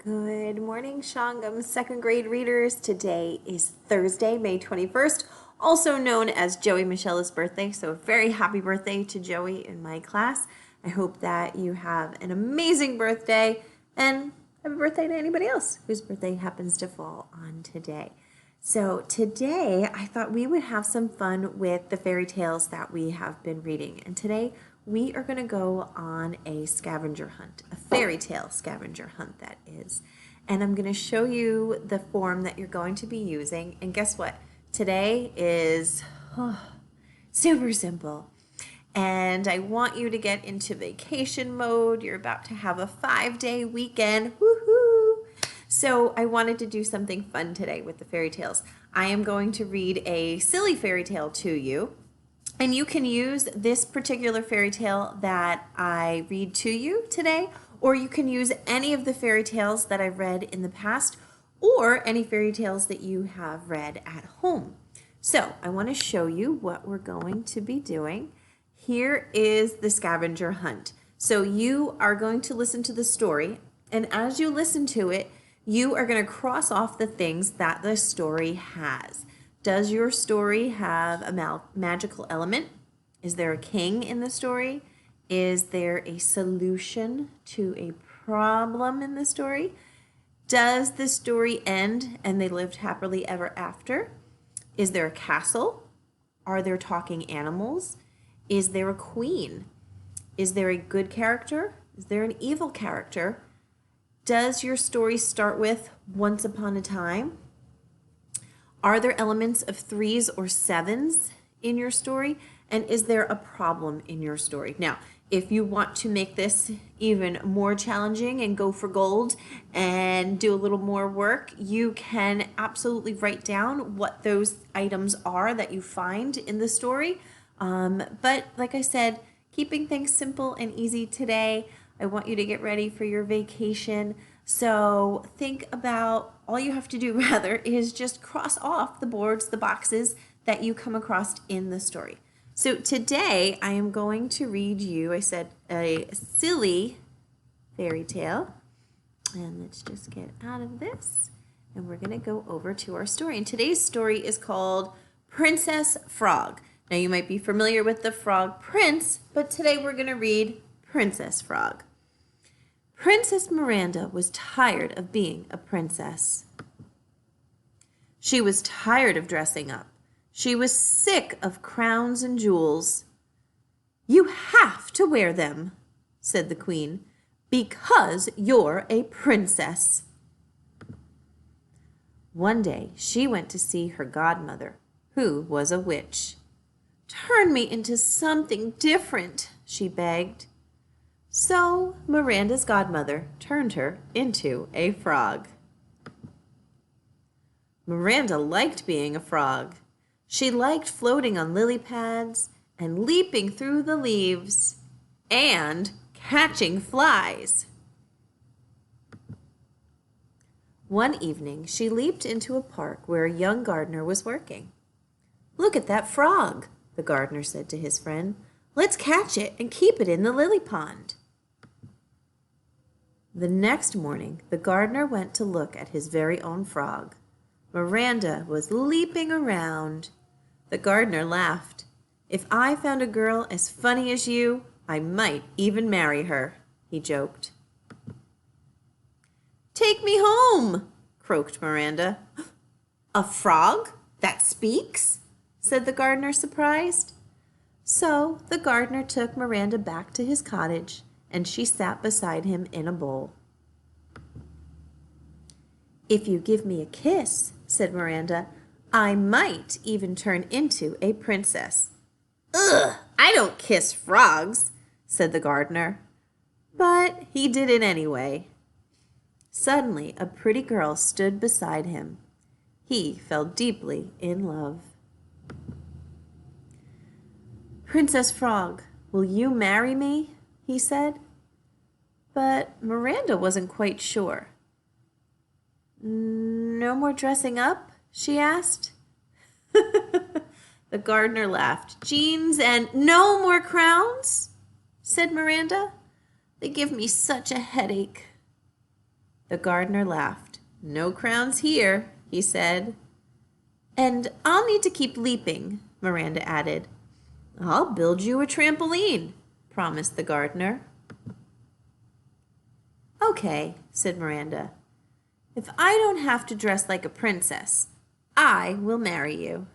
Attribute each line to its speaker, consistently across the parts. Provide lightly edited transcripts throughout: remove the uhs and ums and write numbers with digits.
Speaker 1: Good morning, Shangam second grade readers. Today is Thursday, May 21st, also known as Joey Michelle's birthday. So, very happy birthday to Joey in my class. I hope that you have an amazing birthday and happy birthday to anybody else whose birthday happens to fall on today. So, today I thought we would have some fun with the fairy tales that we have been reading. And today we are going to go on a scavenger hunt, a fairy tale scavenger hunt, that is. And I'm going to show you the form that you're going to be using. And guess what? Today is super simple. And I want you to get into vacation mode. You're about to have a 5-day weekend. Woohoo! So I wanted to do something fun today with the fairy tales. I am going to read a silly fairy tale to you. And you can use this particular fairy tale that I read to you today, or you can use any of the fairy tales that I've read in the past, or any fairy tales that you have read at home. So I want to show you what we're going to be doing. Here is the scavenger hunt. So you are going to listen to the story, and as you listen to it, you are going to cross off the things that the story has. Does your story have a magical element? Is there a king in the story? Is there a solution to a problem in the story? Does the story end and they lived happily ever after? Is there a castle? Are there talking animals? Is there a queen? Is there a good character? Is there an evil character? Does your story start with once upon a time? Are there elements of 3s or 7s in your story? And is there a problem in your story? Now, if you want to make this even more challenging and go for gold and do a little more work, you can absolutely write down what those items are that you find in the story. But like I said, keeping things simple and easy today. I want you to get ready for your vacation. So think about, all you have to do rather is just cross off the boards, the boxes that you come across in the story. So today I am going to read you, I said, a silly fairy tale. And let's just get out of this. And we're going to go over to our story. And today's story is called Princess Frog. Now you might be familiar with the Frog Prince, but today we're going to read Princess Frog. Princess Miranda was tired of being a princess. She was tired of dressing up. She was sick of crowns and jewels. "You have to wear them," said the queen, "because you're a princess." One day she went to see her godmother, who was a witch. "Turn me into something different," she begged. So Miranda's godmother turned her into a frog. Miranda liked being a frog. She liked floating on lily pads and leaping through the leaves and catching flies. One evening, she leaped into a park where a young gardener was working. "Look at that frog," the gardener said to his friend. "Let's catch it and keep it in the lily pond." The next morning, the gardener went to look at his very own frog. Miranda was leaping around. The gardener laughed. "If I found a girl as funny as you, I might even marry her," he joked. "Take me home," croaked Miranda. "A frog that speaks?" said the gardener, surprised. So the gardener took Miranda back to his cottage, and she sat beside him in a bowl. "If you give me a kiss," said Miranda, "I might even turn into a princess." "Ugh, I don't kiss frogs," said the gardener. But he did it anyway. Suddenly, a pretty girl stood beside him. He fell deeply in love. "Princess Frog, will you marry me?" he said. But Miranda wasn't quite sure. "No more dressing up?" she asked. The gardener laughed. "Jeans and no more crowns?" said Miranda. "They give me such a headache." The gardener laughed. "No crowns here," he said. "And I'll need to keep leaping," Miranda added. "I'll build you a trampoline," promised the gardener. "Okay," said Miranda. "If I don't have to dress like a princess, I will marry you."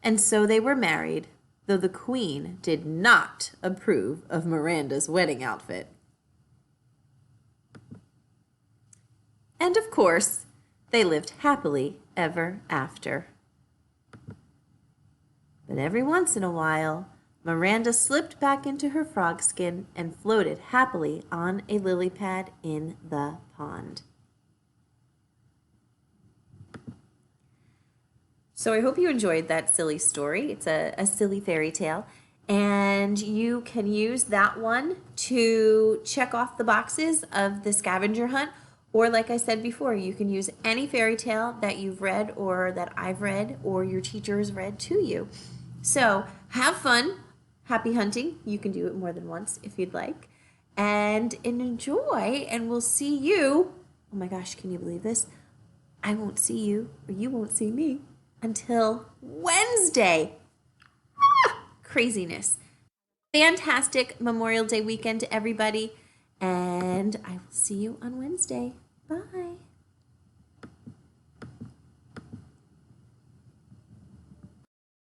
Speaker 1: And so they were married, though the queen did not approve of Miranda's wedding outfit. And of course, they lived happily ever after. But every once in a while, Miranda slipped back into her frog skin and floated happily on a lily pad in the pond. So I hope you enjoyed that silly story. It's a silly fairy tale. And you can use that one to check off the boxes of the scavenger hunt. Or like I said before, you can use any fairy tale that you've read or that I've read or your teacher's read to you. So have fun. Happy hunting. You can do it more than once if you'd like. And enjoy, and we'll see you. Oh my gosh, can you believe this? I won't see you, or you won't see me, until Wednesday. Craziness. Fantastic Memorial Day weekend to everybody, and I will see you on Wednesday. Bye.